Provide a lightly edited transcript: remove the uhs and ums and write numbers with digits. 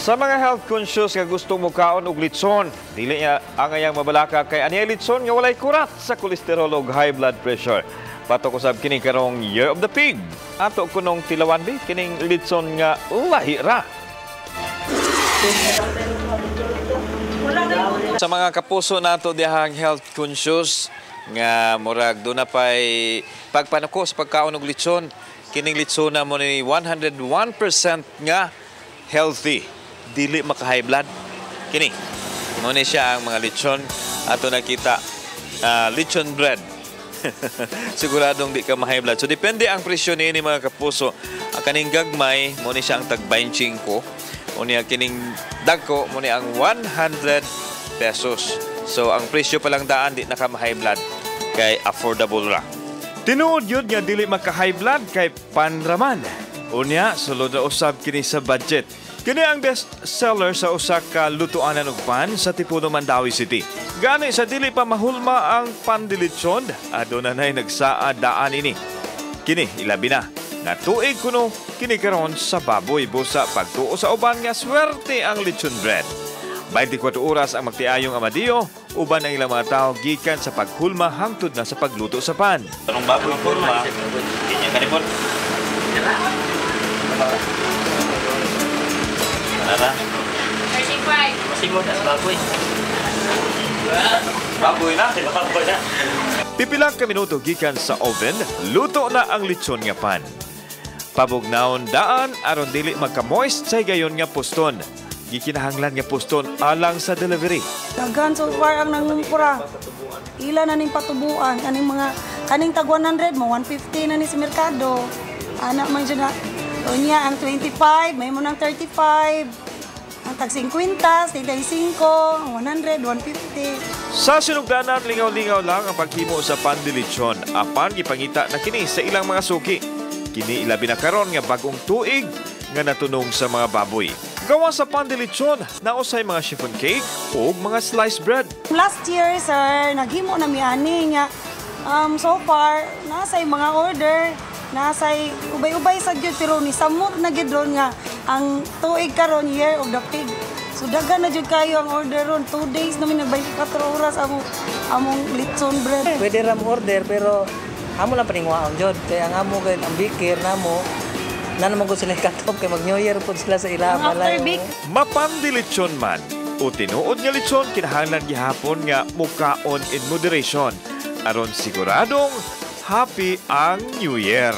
Sa mga health conscious nga gusto mo kaon og litson, dili niya ang ayang mabalaka kay ani litson nga walay kurat sa kolesterol ug high blood pressure. Patok usab kini karong Year of the Pig. Ato kunong tilawan bi kining litson nga lahi ra. Sa mga kapuso nato dihang health conscious nga murag do na pay pagpanuko sa pagkaon og litson, kining litson na mo ni 101% nga healthy. Dili maka-high blood. Kini. Muna siya ang mga lechon. Ato nakita, lechon bread. Siguradong di ka ma-high blood. So, depende ang presyo ni mga kapuso. Ang kaning gagmay, muna siya ang tag-25 ko. Muna kining dagko, muna ang 100 pesos. So, ang presyo palang daan, di naka ma-high blood. Kay affordable ra. Tinuod yun nga dili maka-high blood kay panraman. Unya, sulod na usab kini sa budget. Kini ang best seller sa usa ka lutuanan ug pan sa Tipuno, Mandawi City. Gani sa dili pa mahulma ang pandilitsyon, aduna nay nagsaa daan ini. Kini ilabi na nga tuig kuno kini karon sa baboy busa pagtuo sa uban nga swerte ang lechon bread. 24 oras ang magtiayong amadiyo, uban ang ilang mga tao gikan sa paghulma hangtod na sa pagluto sa pan. Anong baboy hulma? Kanya kanipon. Nara? 35. Masimod na sa baboy. Baboy na? Baboy na. Pipila ka minuto gikan sa oven, luto na ang lechon nga pan. Pabugnaon daan aron dili magka-moist sa gayon nga poston. Gikinahanglan nga poston alang sa delivery. Daghan so far ang nangungkura. Ila na ning patubuan kaning tag 100 mo 150 na ni sa merkado. Anak man dyan na. Unya ang 25, may mo ng 35. Ang tag 50, 35, 100, 150. Sa sinugdanan, lingaw-lingaw lang ang paghimo sa pandilitsyon. Apan gipangita na kini sa ilang mga suki. Kini ilabi na karon nga bagong tuig nga natunong sa mga baboy. Gawa sa pandilitsyon, nausay mga chiffon cake o mga sliced bread. Last year, sir, naghimo na mi ani nga so far nasay mga order. Nasay ubay-ubay sa gyud pero ni samot na gyud ron nga ang tuig karon Year of the Pig. So daghan na gyud kayo ang order ron. 2 days namin nagbay 4 oras among litson bread. Pwede ram order pero amo lang paningwaon jud. Kaya ang amo gid ang bikir namo na naman ko sila katop kay mag New Year pud sila sa ilaha balay. Mapandilitsyon man o tinuod nga litson kinahanglan gihapon nga mukaon in moderation aron siguradong happy ang New Year!